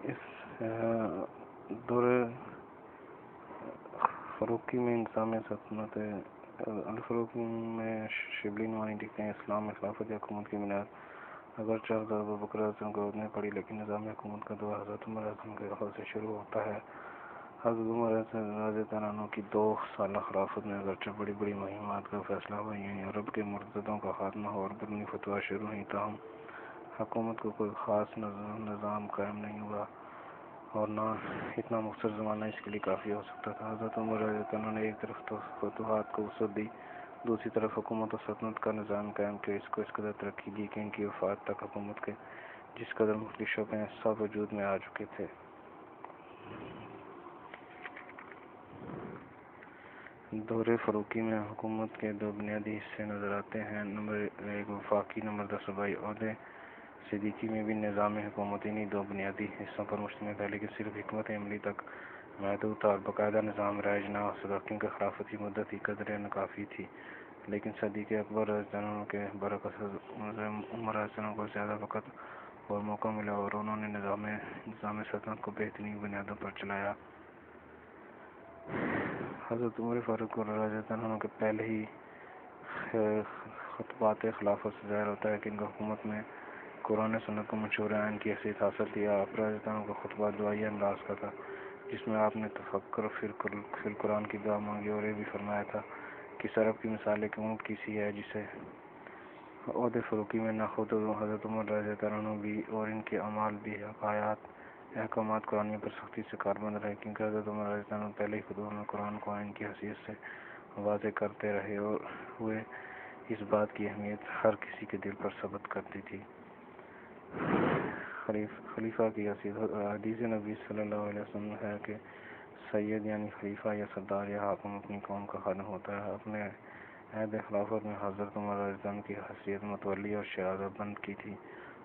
اس دور فروقی میں انتظام سلطنت الفروق میں شبلی نوانی لکھتے ہیں اسلام میں خلافت حکومت کی بنیاد اگرچہ حضرت ابوبکر رضی اللہ عنہ کو اتنے پڑی لیکن نظام حکومت کا دور حضرت عمر رضی اللہ عنہ کے دور سے شروع ہوتا ہے۔ حضرت عمر رضی اللہ عنہ کی 2 سالہ خلافت میں اگرچہ بڑی بڑی مہمات کا فیصلہ ہوا، یعنی عرب کے مرتدوں کا خاتمہ اور بدنی فتویٰ شروع ہوئی، تاہم حکومت کو کوئی خاص نظام قائم نہیں ہوا اور نہ اتنا مختصر زمانہ اس کے لیے کافی ہو سکتا تھا۔ حضرت عمر رضی اللہ عنہ نے ایک طرف فتوحات کو وسعت دی، دوسری طرف حکومت و سلطنت کا نظام قائم کیا، اس کو اس قدر ترقی دی کہ ان کی وفات تک حکومت کے جس قدر مختلف شعبے ہیں سب وجود میں آ چکے تھے۔ دور فروقی میں حکومت کے 2 بنیادی حصے نظر آتے ہیں، نمبر 1 وفاقی، نمبر 2 صوبائی عہدے۔ صدیقی میں بھی نظام حکومت انہی 2 بنیادی حصوں پر مشتمل تھا، لیکن صرف حکمت عملی تک محدود تھا اور باقاعدہ نظام رائج نہ ہو سکا کیونکہ خلافت کی مدت ہی قدر ناکافی تھی۔ لیکن صدیق اکبر رضی اللہ عنہ کے برعکس عمر رضی اللہ عنہ کو زیادہ وقت اور موقع ملا اور انہوں نے نظام سلطنت کو بہترین بنیادوں پر چلایا۔ حضرت عمر فاروق رضی اللہ عنہ کے پہلے ہی خطبات خلافت سے ظاہر ہوتا ہے کہ ان کو حکومت میں قرآن سنت کو منشور عین کی حیثیت حاصل تھی۔ آپ رضی اللہ عنہ کا خطبہ دعائیہ انداز کا تھا، جس میں آپ نے تفکر فی القرآن کی دعا مانگی اور یہ بھی فرمایا تھا کہ سرب کی مثال ایک اونٹ کی سی ہے جسے عہد فروقی میں نہ خود حضرت عمر رضی اللہ عنہ بھی اور ان کے اعمال بھی احکامات قرآنیوں پر سختی سے کاربند رہے، کیونکہ حضرت عمر رضی اللہ عنہ پہلے ہی خطبوں میں قرآن کو عین کی حیثیت سے واضح کرتے رہے ہوئے اس بات کی اہمیت ہر کسی کے دل پر ثبت کرتی تھی۔ خلیفہ کی حیثیت حدیث نبی صلی اللہ علیہ وسلم ہے کہ سید یعنی خلیفہ یا سردار یا حاکم اپنی قوم کا خادم ہوتا ہے۔ اپنے عہد خلافت میں حضرت عمر رضی اللہ عنہ کی حیثیت متولی اور شہادت بند کی تھی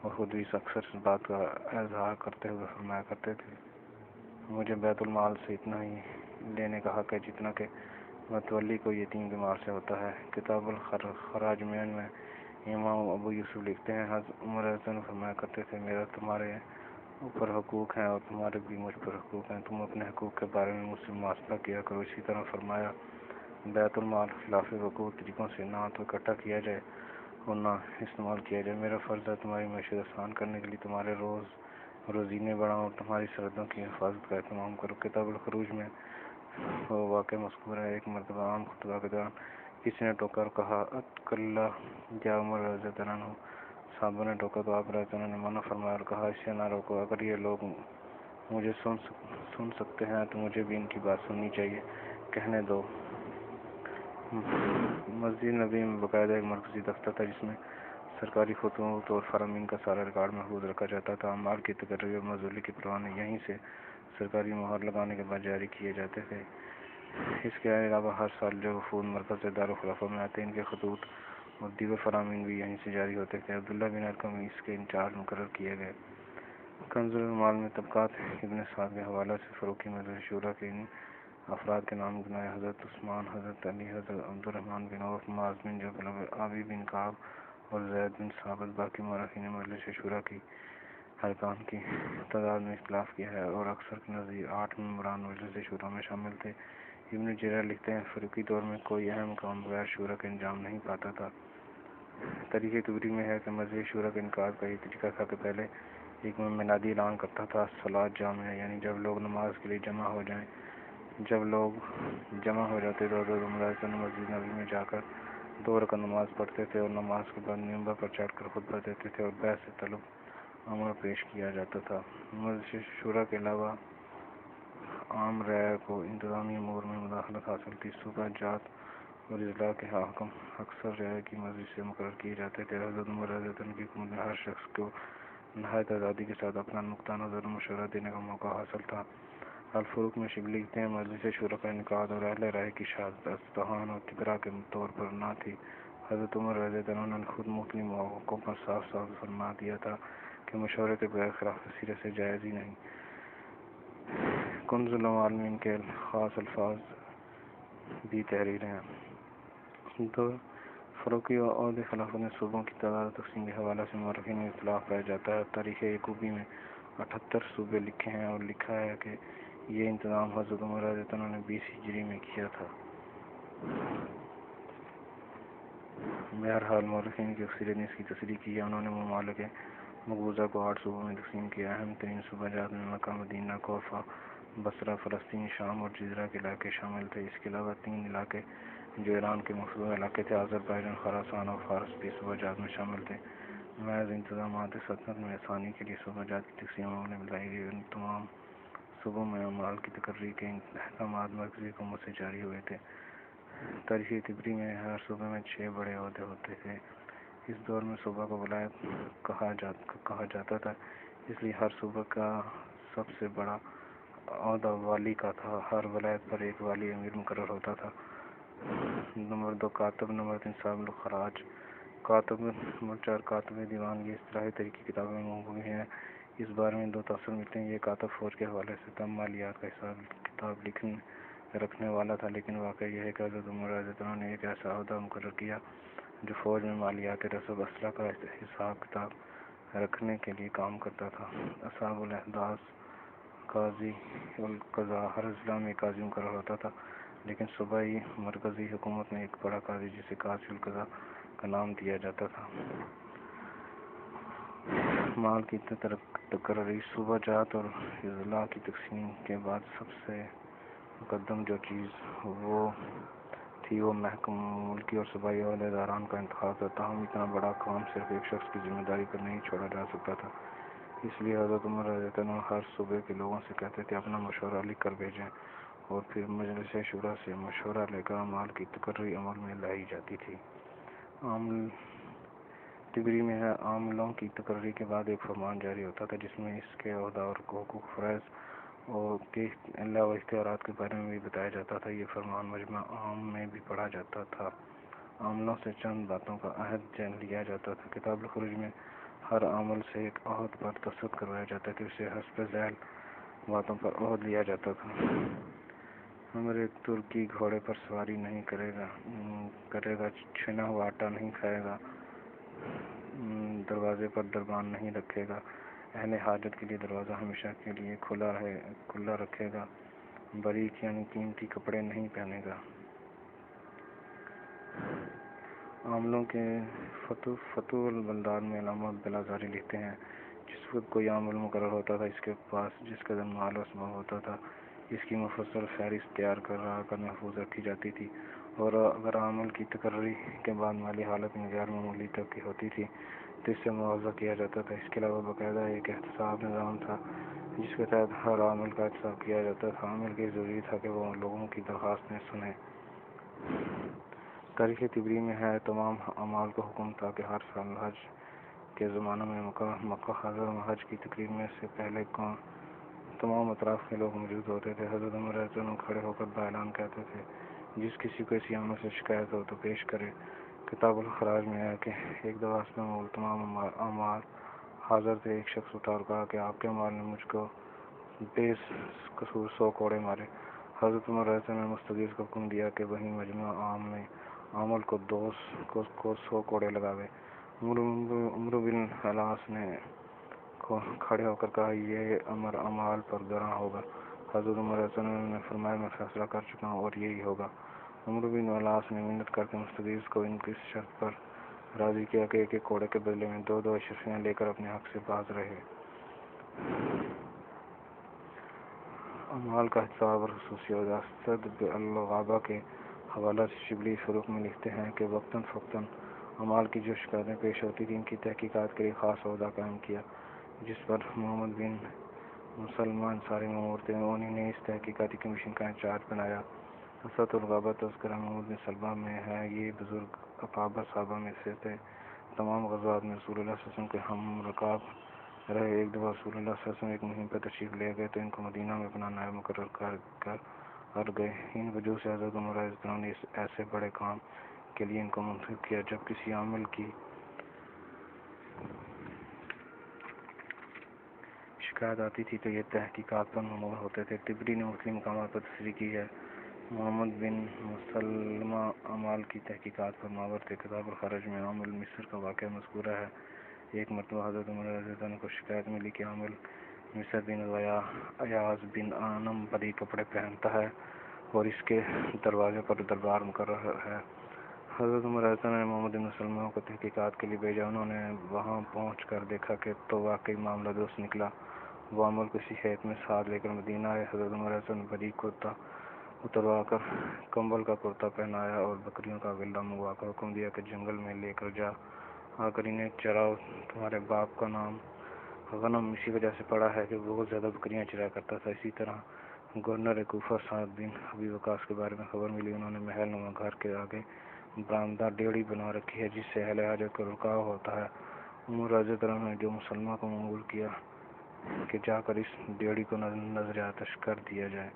اور خود بھی اکثر اس بات کا اظہار کرتے ہوئے فرمایا کرتے تھے، مجھے بیت المال سے اتنا ہی لینے کا حق ہے جتنا کہ متولی کو یتیم کے مال سے ہوتا ہے۔ کتاب الخراج میں امام ابو یوسف لکھتے ہیں، حضرت عمر رضی اللہ عنہ فرمایا کرتے تھے، میرا تمہارے اوپر حقوق ہیں اور تمہارے بھی مجھ پر حقوق ہیں، تم اپنے حقوق کے بارے میں مجھ سے محاسبہ کیا کرو۔ اسی طرح فرمایا، بیت المال خلاف وقوع طریقوں سے نہ تو اکٹھا کیا جائے اور نہ استعمال کیا جائے۔ میرا فرض ہے تمہاری معیشت آسان کرنے کے لیے تمہارے روزینے بڑھاؤ اور تمہاری سرحدوں کی حفاظت کا اہتمام کرو۔ کتاب الخروج میں وہ واقعہ مذکور ہے، ایک مرتبہ عام خطبہ کے دوران کسی نے ٹوکا اور کہا، اتقِ یا عمر رضی اللہ عنہ۔ صحابہ نے ٹوکا تو آپ رضی اللہ عنہ نے منع فرمایا اور کہا، اسے نہ روکو، اگر یہ لوگ مجھے سن سکتے ہیں تو مجھے بھی ان کی بات سننی چاہیے، کہنے دو۔ مسجد نبوی میں باقاعدہ ایک مرکزی دفتر تھا جس میں سرکاری خطوط اور فرامین کا سارا ریکارڈ محفوظ رکھا جاتا تھا۔ اعمال کی تقرری اور معزولی کے پروانے یہیں سے سرکاری مہر لگانے کے بعد جاری کیے جاتے تھے۔ اس کے علاوہ ہر سال جو وفود مرکز سے دارالخلافہ میں آتے ان کے خطوط اور دیگر فرامین بھی یہیں سے جاری ہوتے تھے۔ عبداللہ بن ارقم اس کے انچارج مقرر کیے گئے۔ کنز المال میں طبقات ابن سعد کے حوالہ سے فروقی مجلس شورا کے ان افراد کے نام گنائے، حضرت عثمان، حضرت علی، حضرت عبدالرحمن بن عوف، معاذ بن جبل، ابی بن کعب اور زید بن ثابت۔ باقی مورخین مجلس شورا کی ارکان کی تعداد میں اختلاف کیا ہے اور اکثر کے نزدیک 8 ممبران مجلس شورا میں شامل تھے۔ ابن جریر لکھتے ہیں، فروقی دور میں کوئی اہم کام بغیر شورا کے انجام نہیں پاتا تھا۔ تاریخ کبری میں ہے کہ مجلس شورا کے انعقاد کا یہ طریقہ تھا کہ پہلے ایک منادی اعلان کرتا تھا، صلاۃ جامعہ، یعنی جب لوگ نماز کے لیے جمع ہو جائیں۔ جب لوگ جمع ہو جاتے تو حضرت عمر رضی اللہ عنہ مسجد نبوی میں جا کر 2 رکعت نماز پڑھتے تھے اور نماز کے بعد ممبر پر چڑھ کر خطبہ دیتے تھے اور بیعت طلب امر پیش کیا جاتا تھا۔ مجلس شورا کے علاوہ عام رائے کو انتظامی امور میں مداخلت حاصل تھی۔ صوبہ جات اور اضلاع کے حاکم اکثر رائے کی مرضی سے مقرر کیے جاتے تھے۔ حضرت عمر رضی اللہ عنہ کی حکومت میں ہر شخص کو نہایت آزادی کے ساتھ اپنا نقطہ نظر مشورہ دینے کا موقع حاصل تھا۔ الفروق میں شبلی لکھتے ہیں، مجلس شورا کا انعقاد اور اہل رائے کی شہادت استحسان اور تبرہ کے طور پر نہ تھی۔ حضرت عمر رضی اللہ عنہ نے خود مختلف مواقعوں پر صاف صاف فرما دیا تھا کہ مشورے کے بغیر خلافت سرے سے جائز ہی نہیں۔ کنز المال میں ان کے خاص الفاظ بھی تحریر ہیں۔ دور فروقی اور عہد خلافت میں صوبوں کی تعداد و تقسیم کے حوالے سے مورخین میں اختلاف پایا جاتا ہے۔ تاریخ یعقوبی میں 78 صوبے لکھے ہیں اور لکھا ہے کہ یہ انتظام حضرت عمر رضی اللہ عنہ نے 20 ہجری میں کیا تھا۔ بہرحال مورخین کی اکثریت نے اس کی تصریح کی ہے۔ انہوں نے ممالک مقبوضہ کو 8 صوبوں میں تقسیم کیا۔ اہم ترین صوبہ جات میں مکہ، مدینہ، کوفہ، بصرہ، فلسطین، شام اور جزیرہ کے علاقے شامل تھے۔ اس کے علاوہ 3 علاقے جو ایران کے مقبوضہ علاقے تھے، آذربائیجان، خراسان اور فارس بھی صوبہ جات میں شامل تھے۔ محض انتظامات سلطنت میں آسانی کے لیے صوبہ جات کی تقسیم عمل میں لائی گئی۔ ان تمام صوبوں میں اعمال کی تقرری کے احکامات مرکزی حکومت سے جاری ہوئے تھے۔ تاریخ طبری میں ہر صوبے میں 6 بڑے عہدے ہوتے تھے۔ اس دور میں صوبہ کو ولایت کہا جاتا تھا، اس لیے ہر صوبہ کا سب سے بڑا عہدہ والی کا تھا۔ ہر ولایت پر ایک والی امیر مقرر ہوتا تھا۔ نمبر 2 کاتب، نمبر 3 صاحب الخراج۔ کاتب، نمبر 4 کاتب دیوان۔ یہ اصطلاحی طریقی کتابوں میں موجود ہے۔ اس بارے میں 2 تاثر ملتے ہیں۔ یہ کاتب فوج کے حوالے سے تمام مالیات کا حساب کتاب رکھنے والا تھا، لیکن واقعہ یہ ہے کہ حضرت عمر رضی اللہ عنہ نے ایک ایسا عہدہ مقرر کیا جو فوج میں مالیات، رسد، اسلحہ کا حساب کتاب رکھنے کے لیے کام کرتا تھا۔ اصحاب الاحداث، قاضی القضاء۔ ہر اضلاع میں ایک قاضی مقرر ہوتا تھا، لیکن صوبائی مرکزی حکومت میں ایک بڑا قاضی جسے قاضی القضاء کا نام دیا جاتا تھا۔ مال کی تقرری۔ صوبہ جات اور اضلاع کی تقسیم کے بعد سب سے مقدم جو چیز تھی وہ محکم ملکی اور صوبائی عہدے داران کا انتخاب تھا۔ تاہم اتنا بڑا کام صرف ایک شخص کی ذمہ داری پر نہیں چھوڑا جا سکتا تھا، اس لیے حضرت عمر رضی اللہ عنہ ہر صوبے کے لوگوں سے کہتے تھے اپنا مشورہ لکھ کر بھیجیں، اور پھر مجلس شورا سے مشورہ لے کر مال کی تقرری عمل میں لائی جاتی تھی۔ طبری میں ہے عاملوں کی تقرری کے بعد ایک فرمان جاری ہوتا تھا جس میں اس کے عہدہ اور حقوق فرائض کے علاوہ اختیارات کے بارے میں بھی بتایا جاتا تھا۔ یہ فرمان مجمع عام میں بھی پڑھا جاتا تھا۔ عاملوں سے چند باتوں کا عہد لیا جاتا تھا۔ کتاب الخروج میں ہر عامل سے ایک عہد پر دستخط کروایا جاتا کہ اسے حسب ذیل باتوں پر عہد لیا جاتا تھا۔ نمبر 1 ترکی گھوڑے پر سواری نہیں کرے گا، چھنا ہوا آٹا نہیں کھائے گا، دروازے پر دربان نہیں رکھے گا، اہل حاجت کے لیے دروازہ ہمیشہ کے لیے کھلا رکھے گا، باریک یعنی قیمتی کپڑے نہیں پہنے گا۔ عاملوں کے فتوح البلدان میں علامہ بلازاری لکھتے ہیں، جس وقت کوئی عامل مقرر ہوتا تھا اس کے پاس جس قدر مال و اسباب ہوتا تھا اس کی مفصل فہرست تیار کر محفوظ رکھی جاتی تھی، اور اگر عامل کی تقرری کے بعد مالی حالت میں غیر معمولی ترقی ہوتی تھی تو اس سے معاوضہ کیا جاتا تھا۔ اس کے علاوہ باقاعدہ ایک احتساب نظام تھا جس کے تحت ہر عامل کا احتساب کیا جاتا تھا۔ عامل کے ضروری تھا کہ وہ لوگوں کی درخواستیں سنے۔ تاریخ طبری میں ہے تمام اعمال کو حکم تھا کہ ہر سال حج کے زمانوں میں مکہ حاضر حج کی تقریب میں سے پہلے تمام اطراف کے لوگ موجود ہوتے تھے۔ حضرت عمر رضی اللہ عنہ کھڑے ہو کر باعلان کہتے تھے جس کسی کو اسی عمل سے شکایت ہو تو پیش کرے۔ کتاب الخراج میں ہے کہ ایک دفعہ حسب معمول تمام اعمال حاضر تھے۔ ایک شخص اٹھا اور کہا کہ آپ کے مال نے مجھ کو بے قصور 100 کوڑے مارے۔ حضرت عمر رضی اللہ عنہ نے مستغیث کو حکم دیا کہ وہی مجمع عام میں عامل کو 100 کوڑے لگاوے۔ عمرو بن العاص نے کھڑے ہو کر کہا یہ امر اعمال پر گراں ہوگا۔ حضرت عمر رضی اللہ عنہ نے فرمایا میں فیصلہ کر چکا ہوں اور یہی ہوگا۔ عمرو بن العاص نے منت کر کے مستغیث کو ان کی شرط پر راضی کیا کہ ایک کوڑے کے بدلے میں 2 اشرفیاں لے کر اپنے حق سے باز رہے۔ اعمال کا احتساب اور خصوصی عہدہ۔ اسد الغابہ کے حوالہ سے شبلی فروق میں لکھتے ہیں کہ وقتاً فوقتاً اعمال کی جو شکایتیں پیش ہوتی تھیں ان کی تحقیقات کے لیے خاص عہدہ قائم کیا جس پر محمد بن مسلمہ انصاری مامور تھے۔ انہی نے اس تحقیقاتی کمیشن کا انچارج بنایا۔ اسد الغابہ تذکرہ محمد بن سلمہ میں ہے، یہ بزرگ اکابر صحابہ میں سے تھے، تمام غزوات میں رسول اللہ صلی اللہ علیہ وسلم کے ہم رکاب رہے۔ ایک دفعہ رسول اللہ صلی اللہ علیہ وسلم ایک مہم پر تشریف لے گئے تو ان کو مدینہ میں اپنا نائب مقرر کر گئے۔ ان وجوہ سے حضرت عمر رضی اللہ عنہ نے ایسے بڑے کام کے لیے ان کو منتخب کیا۔ جب کسی عامل کی شکایت آتی تھی تو یہ تحقیقات پر مبنی ہوتے تھے۔ طبری نے مختلف مقامات پر تصریح کی ہے۔ محمد بن مسلمہ اعمال کی تحقیقات پر ماور تھے۔ کتاب الخراج میں عامل مصر کا واقعہ مذکورہ ہے۔ ایک مرتبہ حضرت عمر رضی اللہ عنہ کو شکایت ملی کہ عامل مصر بن ایاز بن آنم بڑی کپڑے پہنتا ہے اور اس کے دروازے پر دربار مقرر ہے۔ حضرت عمر رضی اللہ عنہ نے محمد بن سلمہ کو تحقیقات کے لیے بھیجا۔ انہوں نے وہاں پہنچ کر دیکھا کہ تو واقعی معاملہ درست نکلا۔ وہ عمل کسی ہیئت میں ساتھ لے کر مدینہ آئے۔ حضرت عمر رضی اللہ عنہ نے بڑی کرتا اتروا کر کمبل کا کرتا پہنایا اور بکریوں کا غلہ منگوا کر حکم دیا کہ جنگل میں لے کر جا کر انہیں چراؤ۔ تمہارے باپ کا نام غنم اسی وجہ سے پڑا ہے کہ وہ بہت زیادہ بکریاں چرایا کرتا تھا۔ اسی طرح گورنر کوفہ سعد بن ابی وقاص کے بارے میں خبر ملی۔ انہوں نے محل نما گھر کے آگے برآمدہ ڈیوڑی بنا رکھی ہے جس سے اہل حاجت کا رکاو ہوتا ہے۔ عمر رضی اللہ عنہ نے جو مسلمہ کو مأمور کیا کہ جا کر اس ڈیوڑی کو نظر آتش کر دیا جائے۔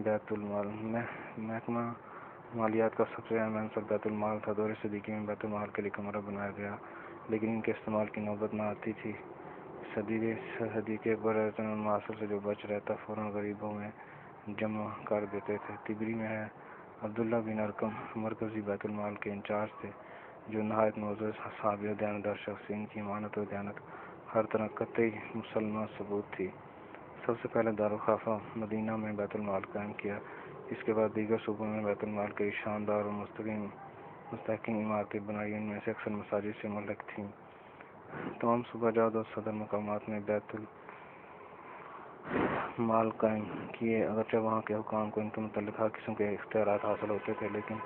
بیت المال محکمہ مالیات کا سب سے اہم عنصر بیت المال تھا۔ دور صدیقی میں بیت المال کے لیے کمرہ بنایا گیا لیکن ان کے استعمال کی نوبت نہ آتی تھی۔ صدیقے پر محاصر سے جو بچ رہتا فوراً غریبوں میں جمع کر دیتے تھے۔ تبری میں ہے عبداللہ بن ارقم مرکزی بیت المال کے انچارج تھے جو نہایت معزز صحابی و دیانتدار شخص تھے۔ ان کی امانت و دیانت ہر طرح قطعی مسلمہ ثبوت تھی۔ سب سے پہلے دارالخلافہ مدینہ میں بیت المال قائم کیا۔ اس کے بعد دیگر صوبوں میں بیت المال کے شاندار اور مستحکم عمارتیں بنائی۔ ان میں سے اکثر مساجد سے ملحق تھیں۔ تمام صوبہ جات اور صدر مقامات میں بیت المال قائم کیے۔ اگرچہ وہاں کے حکام کو ان کے متعلق ہر قسم کے اختیارات حاصل ہوتے تھے لیکن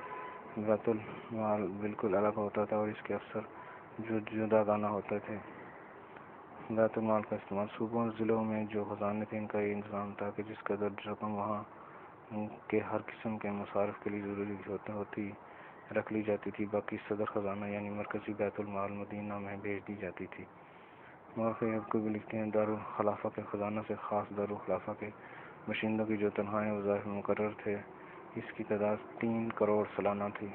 بیت المال بالکل الگ ہوتا تھا اور اس کے افسر جداگانہ ہوتے تھے۔ بیت المال کا استعمال صوبوں اور ضلعوں میں جو خزانے تھے ان کا یہ انتظام تھا کہ جس قدر رقم وہاں کے ہر قسم کے مصارف کے لیے ضروری ہوتی رکھ لی جاتی تھی، باقی صدر خزانہ یعنی مرکزی بیت المال مدینہ میں بھیج دی جاتی تھی۔ مورخ یعقوبی لکھتے ہیں دارالخلافہ کے خزانہ سے خاص دارالخلافہ کے باشندوں کی جو تنخواہیں وظائف میں مقرر تھے اس کی تعداد 3 کروڑ سالانہ تھی۔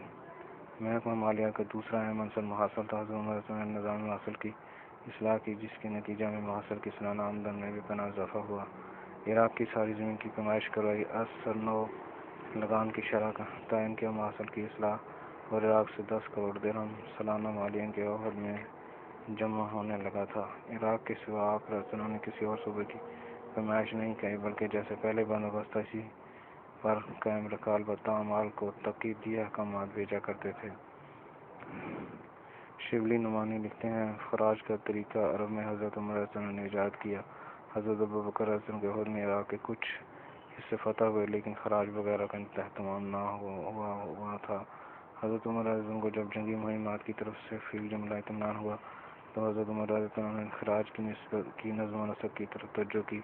محکمہ مالیات کا دوسرا اہم عنصر محاصل تھا۔ حضرت عمر رضی اللہ عنہ نے نظام محاصل کی اصلاح کی جس کے نتیجہ میں محاصل کی سالانہ آمدن میں بے پناہ اضافہ ہوا۔ عراق کی ساری زمین کی پیمائش کروائی، سرنو لگان کی شرح کا تعین کیا، محاصل کی اصلاح اور عراق سے 10 کروڑ درہم سالانہ مالیہ ان کے عہد میں جمع ہونے لگا تھا۔ عراق کے سوا آپ رضی اللہ عنہ نے کسی اور صوبے کی پیمائش نہیں کی بلکہ جیسے پہلے بندوبست تھا اسی پر قائم رکھا، البتہ اعمال کو تقییدی احکامات بھیجا کرتے تھے۔ شبلی نعمانی لکھتے ہیں خراج کا طریقہ عرب میں حضرت عمر رضی اللہ عنہ نے ایجاد کیا۔ حضرت ابوبکر رضی اللہ عنہ کے عہد میں عراق کے کچھ حصے فتح ہوئے لیکن خراج وغیرہ کا اہتمام نہ ہوا تھا۔ حضرت عمر رضی اللہ عنہ کو جب جنگی مہمات کی طرف سے فی الجملہ اطمینان ہوا تو حضرت عمر رضی اللہ عنہ نے خراج کی نظم و نسق کی طرف توجہ کی۔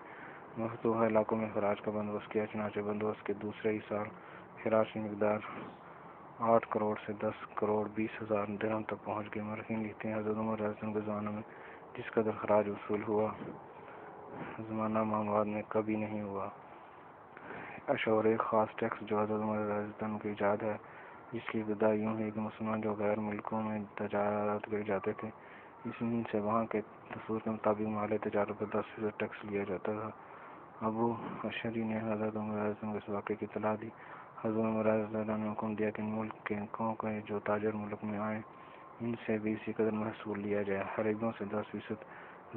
مفتوحہ علاقوں میں خراج کا بندوبست کیا، چنانچہ بندوبست کے دوسرے ہی سال خراج کی مقدار 8 کروڑ سے 10 کروڑ 20 ہزار درہم تک پہنچ گئی۔ مورخین لکھتے ہیں حضرت عمر رضی اللہ عنہ کے زمانے میں جس قدر خراج وصول ہوا زمانہ محمد میں کبھی نہیں ہوا۔ عشور ایک خاص ٹیکس جو حضرت عمر رضی اللہ عنہ کی ایجاد ہے جس کی ابتدا یوں ہوئی کہ مسلمان جو غیر ملکوں میں تجارت کے جاتے تھے ان سے وہاں کے دستور کے مطابق مال تجارت پر 10% ٹیکس لیا جاتا تھا۔ ابو اشعری نے حضرت عمر رضی اللہ عنہ کو اس واقعے کی اطلاع دی۔ حضرت عمر رضی اللہ عنہ نے حکم دیا کہ ان ملکوں کے جو تاجر ملک میں آئیں ان سے بھی اسی قدر محصول لیا جائے۔ حریبوں سے 10%،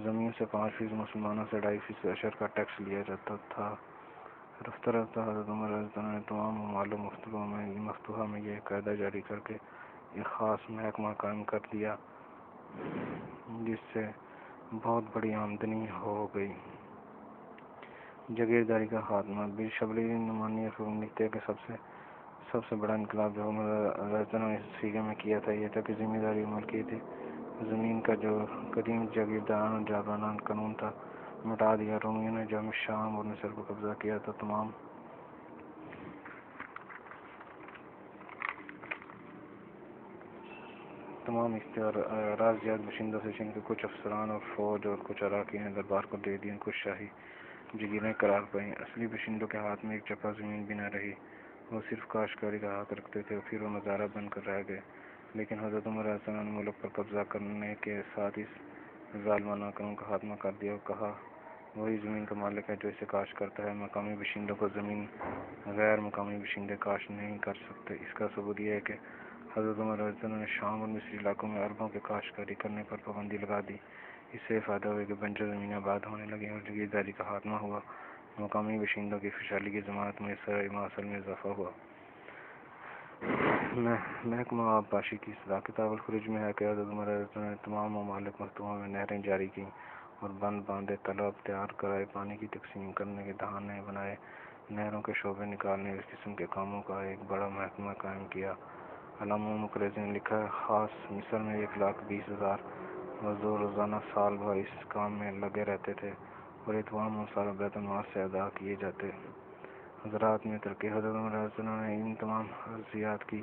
زمین سے 5%، مسلمانوں سے 2.5% عشر کا ٹیکس لیا جاتا تھا۔ رفتہ رفتہ حضرت عمر رضی اللہ عنہ نے تمام ممالک مفتوحہ میں یہ قاعدہ جاری کر کے ایک خاص محکمہ قائم کر دیا جس سے بہت بڑی آمدنی ہو گئی۔ جاگیرداری کا خاتمہ۔ شبلی نعمانی لکھتے ہیں کہ سب سے بڑا انقلاب جو عمر رضی اللہ عنہ نے اس سیغے میں کیا تھا یہ تھا کہ ذمہ داری اور ملکیت زمین کا جو قدیم جاگیردارانہ اور جابرانہ قانون تھا مٹا دیا۔ رومیوں نے جب شام اور مصر پر قبضہ کیا تو تمام اختیارات زیاد باشندوں سے چھین کے کچھ افسران اور فوج اور کچھ اراکین نے دربار کو دے دیں۔ کچھ شاہی جگیریں قرار پائیں۔ اصلی باشندوں کے ہاتھ میں ایک چپا زمین بھی نہ رہی، وہ صرف کاشتکاری کا حق رکھتے تھے، پھر وہ مزارع بن کر رہ گئے۔ لیکن حضرت عمر رضی اللہ عنہ نے ملک پر قبضہ کرنے کے ساتھ اس ظالمانہ قانون کا خاتمہ کر دیا اور کہا وہی زمین کا مالک ہے جو اسے کاشت کرتا ہے، مقامی باشندوں کو زمین غیر مقامی باشندے کاشت نہیں کر سکتے۔ اس کا ثبوت یہ ہے کہ حضرت عمر رضی اللہ عنہ نے شام اور مصری علاقوں میں عربوں کے کاشتکاری کرنے پر پابندی لگا دی۔ اس سے فائدہ ہوا کہ بنجر زمینیں آباد ہونے لگیں اور جگیرداری کا خاتمہ ہوا، مقامی باشندوں کی خوشحالی کی ضمانت میسر معاصر میں اضافہ ہوا۔ محکمہ آبپاشی کی کتاب الخروج میں ہے کہ حضرت عمر رضی اللہ عنہ نے تمام ممالک مختومہ میں نہریں جاری کیں اور بند باندھے تالاب تیار کرائے، پانی کی تقسیم کرنے کے دہانے بنائے، نہروں کے شعبے نکالنے اور اس قسم کے کاموں کا ایک بڑا محکمہ قائم کیا۔ علامہ مقرضی نے لکھا ہے، خاص مصر میں 1,20,000 مزدور روزانہ سال بھر اس کام میں لگے رہتے تھے اور یہ تمام مصارف بیت المال سے ادا کیے جاتے۔ زراعت میں ترقی۔ حضرت عمر رضی اللہ عنہ نے ان تمام ارضیات کی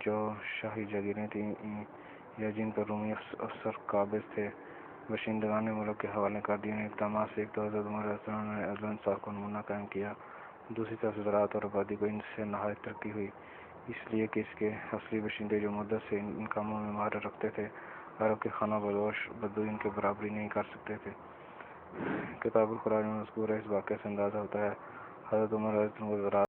جو شاہی جاگیریں تھیں یا جن پر رومی افسر قابض تھے، باشندگان ملک کے حوالے کر دی۔ ان اقدامات سے ایک تو حضرت عمر رضی اللہ عنہ نے عدل و انصاف کا نمونہ قائم کیا، دوسری طرف زراعت اور آبادی کو ان سے نہایت ترقی ہوئی، اس لیے کہ اس کے اصلی باشندے جو مدت سے ان کاموں میں مہارت رکھتے تھے، عرب کے خانہ بدوش بدو ان کی برابری نہیں کر سکتے تھے۔ کتاب الخراج میں مذکور ہے، اس واقعے سے اندازہ ہوتا ہے حضرت عمر رضی اللہ عنہ کو زراعت